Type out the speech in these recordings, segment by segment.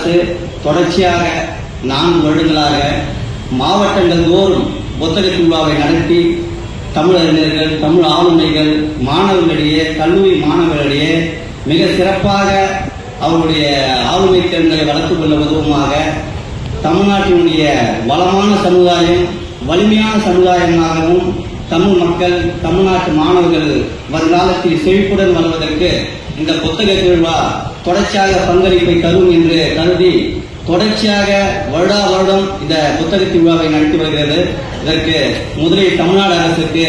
அரசு தொடர்ச்சியாக 4 வருடங்களாக மாவட்டங்கள் தோறும் புத்தக திருவிழாவை நடத்தி தமிழறிஞர்கள், தமிழ் ஆளுமைகள், மாணவர்களிடையே, கல்லூரி மாணவர்களிடையே மிக சிறப்பாக அவருடைய ஆளுமை திறன்களை வளர்த்துக் கொள்ள உதவுமாக தமிழ்நாட்டினுடைய வளமான சமுதாயம், வலிமையான சமுதாயமாகவும் தமிழ் மக்கள், தமிழ்நாட்டு மாணவர்கள் வருங்காலத்தில் செழிப்புடன் வருவதற்கு இந்த புத்தக திருவிழா தொடர்ச்சியாக பங்களிப்பை தரும் என்று கருதி தொடர்ச்சியாக வருடா வருடம் இந்த புத்தக திருவிழாவை நடத்தி வருகிறது. இதற்கு முதலில் தமிழ்நாடு அரசுக்கு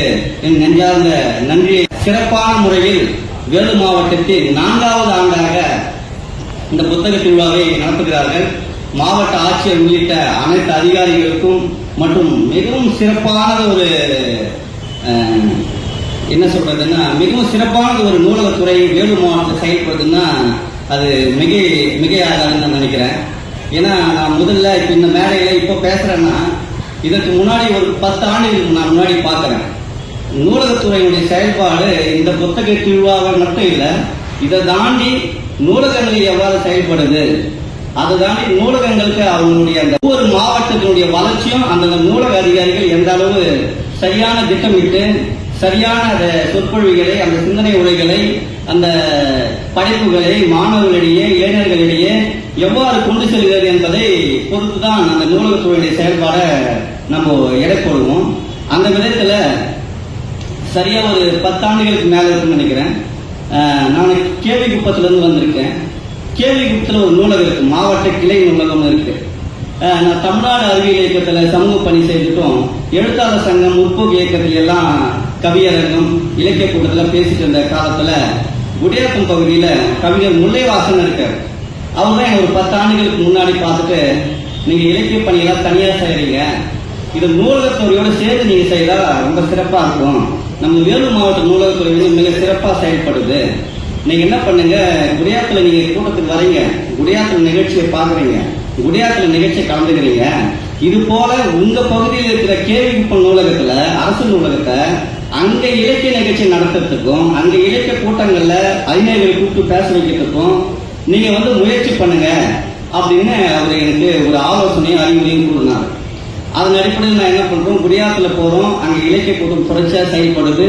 என் நெஞ்சார்ந்த நன்றியை. சிறப்பான முறையில் வேலூர் மாவட்டத்தில் 4வது ஆண்டாக இந்த புத்தக திருவிழாவை நடத்துகிறார்கள். மாவட்ட ஆட்சியர் உள்ளிட்ட அனைத்து அதிகாரிகளுக்கும் மற்றும் மிகவும் சிறப்பான ஒரு என்ன சொல்றதுன்னா மிகவும் சிறப்பான ஒரு நூலகத்துறை வேலூர் மாவட்டத்தில் செயல்படுதுன்னா அது மிகையாகாதுன்னு நான் நினைக்கிறேன். ஏன்னா நான் முதல்ல இப்போ இந்த மேடையில் இப்போ பேசுறேன்னா இதற்கு முன்னாடி ஒரு 10 ஆண்டுகளுக்கு நான் முன்னாடி பார்க்குறேன். நூலகத்துறையினுடைய செயல்பாடு இந்த புத்தக திருவிழாவை மட்டும் இல்லை, இதை தாண்டி நூலகங்கள் எவ்வாறு செயல்படுது, அதை தாண்டி நூலகங்களுக்கு அவங்களுடைய அந்த ஒவ்வொரு மாவட்டத்தினுடைய வளர்ச்சியும் அந்தந்த நூலக அதிகாரிகள் எந்த அளவு சரியான திட்டமிட்டு சரியான அந்த சொற்பொழிவுகளை, அந்த சிந்தனை உரைகளை, அந்த படைப்புகளை மாணவர்களிடையே, இளைஞர்களிடையே எவ்வாறு கொண்டு செல்கிறது என்பதை பொறுத்துதான் அந்த நூலகத்துறையுடைய செயல்பாடை நம்ம எடை போடுவோம். அந்த விதத்தில் சரியா ஒரு 10 ஆண்டுகளுக்கு மேல இருக்குன்னு நினைக்கிறேன். நான் கேவிகுப்பத்திலிருந்து வந்திருக்கேன். கேவிகுப்பத்தில் ஒரு நூலகம் இருக்கு, மாவட்ட கிளை நூலகம் இருக்கு. நான் தமிழ்நாடு அறிவியல் இயக்கத்தில் சமூக பணி செய்துட்டும், எழுத்தாளர் சங்கம், முற்போக்கு இயக்கத்தில் எல்லாம் கவியரங்கம், இலக்கிய கூட்டத்தில் பேசிட்டு இருந்த காலத்தில் குடியாத்தம் பகுதியில் கவிஞர் முல்லைவாசன் இருக்கார். அவர் தான் ஒரு 10 ஆண்டுகளுக்கு முன்னாடி பார்த்துட்டு, நீங்க இலக்கிய பணியெல்லாம் தனியாக செய்யறீங்க, இது நூலகத்துறையோடு சேர்ந்து நீங்க செய்தா ரொம்ப சிறப்பாக இருக்கும். நம்ம வேலூர் மாவட்ட நூலகத்துறை வந்து மிக சிறப்பாக செயல்படுது. நீங்க என்ன பண்ணுங்க, குடியாத்தில் நீங்க கூட்டத்துக்கு வரீங்க, குடியாத்தில் நிகழ்ச்சியை பார்க்குறீங்க, குடியாத்தில் நிகழ்ச்சியை கலந்துக்கிறீங்க, இது போல உங்க பகுதியில் இருக்கிற கேவிகுப்பம் நூலகத்துல, அரசு நூலகத்தை அங்க இலக்கிய நிகழ்ச்சி நடத்துறதுக்கும், அங்க இலக்கிய கூட்டங்கள்ல அறிஞர்களை கூப்பிட்டு பேச வைக்கிறதுக்கும் நீங்க வந்து முயற்சி பண்ணுங்க அப்படின்னு அவர் எனக்கு ஒரு ஆலோசனையும் அறிவுரையும் கூறினார். அதன் அடிப்படையில் நான் என்ன பண்றோம், குடியாத்துல போறோம், அங்க இலக்கிய கூட்டம் தொடர்ச்சியா செயல்படுது.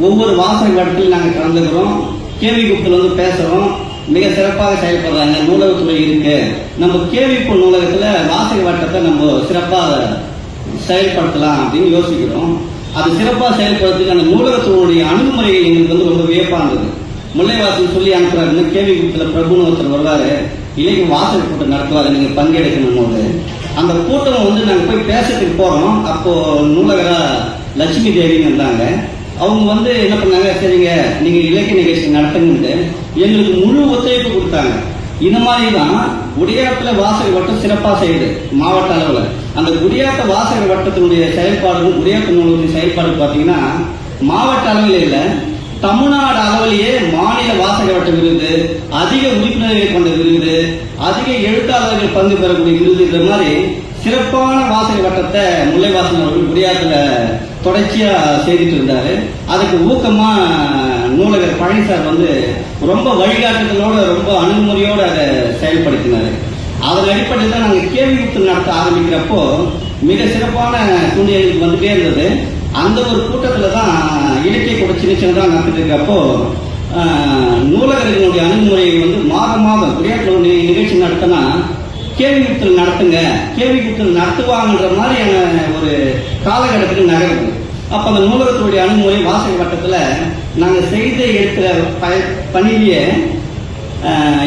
ஒவ்வொரு வாசக வட்டத்தில் நாங்கள் கலந்துக்கிறோம், கேவிகுப்பத்தில் வந்து பேசுறோம், மிக சிறப்பாக செயல்படுறாங்க. நூலகத்துறை இருக்கு, நம்ம கேவிகுப்பம் நூலகத்துல வாசக வட்டத்தை நம்ம சிறப்பாக செயல்படுத்தலாம் அப்படின்னு யோசிக்கிறோம். அது சிறப்பாக செயல்படுறதுக்கு அந்த நூலகத்துறையுடைய அணுகுமுறைகள் எங்களுக்கு வந்து ரொம்ப வியப்பா இருந்தது. முல்லைவாசல் சொல்லி அனுப்புறாருன்னு கேவிகுப்பத்தில் பிரபுன்னு ஒருத்தர் வருவாரு, இலக்கிய வாசக கூட்டம் நடத்துவாரு, நீங்க பங்கெடுக்கணும் போது அந்த கூட்டம் வந்து நாங்கள் போய் பேசுறதுக்கு போறோம். அப்போ நூலகரா லட்சுமி தேவின்னு இருந்தாங்க. அவங்க வந்து என்ன பண்ணாங்க, சரிங்க நீங்க இலக்கிய நிகழ்ச்சி நடத்துங்கன்னு எங்களுக்கு முழு ஒத்துழைப்பு கொடுத்தாங்க. இந்த மாதிரி தான் குடியாத்துல வாசக வட்டம் சிறப்பாக செய்யுது மாவட்ட அளவில். அந்த குடியாத்த வாசக வட்டத்தினுடைய செயல்பாடு, குடியாத்த நூலகத்தின் செயல்பாடு பார்த்தீங்கன்னா மாவட்ட அளவில் இல்லை, தமிழ்நாடு அளவிலேயே மாநில வாசக வட்ட விருது, அதிக உறுப்பினர்களை கொண்ட விருது, அதிக எழுத்தாளர்கள் பங்கு பெறக்கூடிய விருது, இந்த மாதிரி சிறப்பான வாசக வட்டத்தை முல்லைவாசன் அவர்கள் குடியாத்துல தொடர்ச்சியா செய்துட்டு இருந்தாரு. அதுக்கு ஊக்கமா நூலகர் பழனிசார் வந்து ரொம்ப வழிகாட்டுதலோட, ரொம்ப அணுகுமுறையோடு அதை செயல்படுத்தினாரு. அதன் அடிப்படையில் தான் நாங்கள் கேவிகுப்பத்தில் நடத்த ஆரம்பிக்கிறப்போ மிக சிறப்பான சூழ்நிலைகளுக்கு வந்துட்டே இருந்தது. அந்த ஒரு கூட்டத்தில் தான் இலக்கிய கூட சின்னதாக நடத்திட்டு இருக்கப்போ நூலகர்களுடைய அணுகுமுறையை வந்து மாதம் குடியாத்தில் நிகழ்ச்சி நடத்தினா கேவிகுப்பத்தில் நடத்துங்க, கேவிகுப்பத்தில் நடத்துவாங்கன்ற மாதிரியான ஒரு காலகட்டத்துக்கு நகருது. அப்போ அந்த நூலகத்துடைய அணுகுமுறை வாசக வட்டத்தில் நாங்கள் செய்த எடுக்கிற பணியிலேயே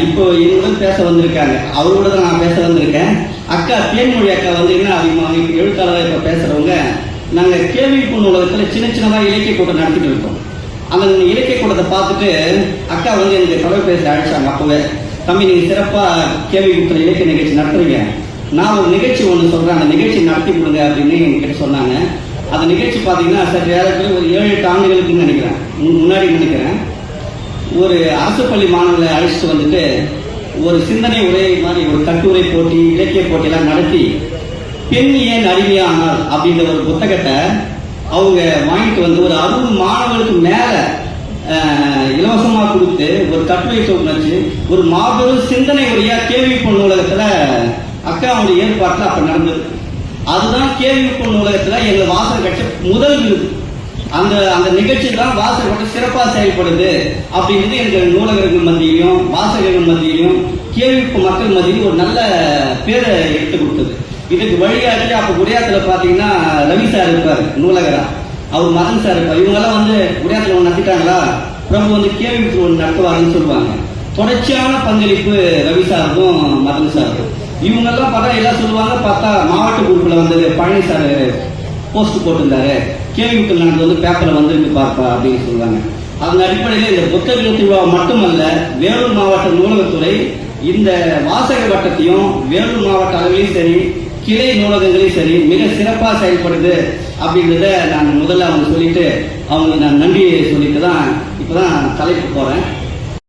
இப்போ என்னுடன் பேச வந்திருக்காங்க, அவரோட தான் நான் பேச வந்திருக்கேன். அக்கா தேன்மொழி அக்கா வந்து என்ன அதிகமாக எழுத்தாளராக இப்போ பேசுகிறவங்க, நாங்கள் கேவிகுப்பம் நூலகத்தில் சின்னதாக இலக்கிய கூட்டம் நடத்திட்டு இருக்கோம். அந்த இலக்கிய கூட்டத்தை பார்த்துட்டு அக்கா வந்து எனக்கு தொலைபேசி அழைச்சாங்க. அப்போவே, தம்பி நீங்கள் சிறப்பாக கேவிகுப்பத்தில் இலக்கிய நிகழ்ச்சி நடத்துறீங்க, நான் ஒரு நிகழ்ச்சி ஒன்று சொல்கிறேன், அந்த நிகழ்ச்சி நடத்தி கொடுங்க அப்படின்னு எங்ககிட்ட சொன்னாங்க. அந்த நிகழ்ச்சி பார்த்தீங்கன்னா சற்று ஏறக்குறைய ஒரு 7-8 ஆண்டுகளுக்குன்னு நினைக்கிறேன், முன்னாடி நினைக்கிறேன். ஒரு அரசு பள்ளி மாணவர்களை அழைச்சிட்டு வந்துட்டு ஒரு சிந்தனை உரை மாதிரி ஒரு கட்டுரை போட்டி, இலக்கிய போட்டியெல்லாம் நடத்தி பெண் ஏன் அடிமையானால் அப்படின்ற ஒரு புத்தகத்தை அவங்க வாங்கிட்டு வந்து ஒரு 60 மாணவர்களுக்கு மேல இலவசமா கொடுத்து ஒரு கட்டுரை தொகுப்பு ஒரு மாபெரும் சிந்தனை உரையா கேவிகுப்பம் நூலகத்துல அக்காவுடைய ஏற்பாட்டில் அப்ப நடந்தது. அதுதான் கேள்விக்குள் நூலகத்துல எங்க வாசகர் கட்சி முதல் விருது. அந்த அந்த நிகழ்ச்சி தான் வாசகர் கட்சி சிறப்பா செயல்படுது அப்படின்றது எங்கள் நூலகர்கள் மத்தியிலையும் வாசகர்கள் மத்தியிலையும் கேள்விப்பு மக்கள் மத்தியிலும் ஒரு நல்ல பேரை எடுத்து கொடுத்தது. இதுக்கு வழியாச்சு அப்ப குடியாத்துல பாத்தீங்கன்னா ரவி சார் இருப்பாரு நூலகரா, அவர் மதன் சார் இருப்பார். இவங்க எல்லாம் வந்து குடியாத்துல ஒன்று நடத்திட்டாங்களா, பிரபு வந்து கேள்விப்பு ஒன்று நடத்துவாருன்னு சொல்லுவாங்க. தொடர்ச்சியான பங்களிப்பு ரவி சாருக்கும் மதன் சாருக்கும். இவங்க எல்லாம் பார்த்தா எல்லாம் சொல்லுவாங்க, பார்த்தா மாவட்ட குரூப்ல வந்தது பழனி சார் போஸ்ட் போட்டிருந்தாரு, கேள்விக்குள் நடந்து வந்து பேப்பர்ல வந்துருக்கு பார்ப்பா அப்படின்னு சொல்லுவாங்க. அதன் அடிப்படையில் இந்த புத்தக திருவிழா மட்டுமல்ல, வேலூர் மாவட்ட நூலகத்துறை இந்த வாசக வட்டத்தையும் வேலூர் மாவட்ட அளவிலையும் சரி கிளை நூலகங்களையும் சரி மிக சிறப்பாக செயல்படுது அப்படின்றத நான் முதல்ல அவங்க சொல்லிட்டு அவங்களுக்கு நான் நன்றி சொல்லிட்டு தான் இப்பதான் தலைப்பு போறேன்.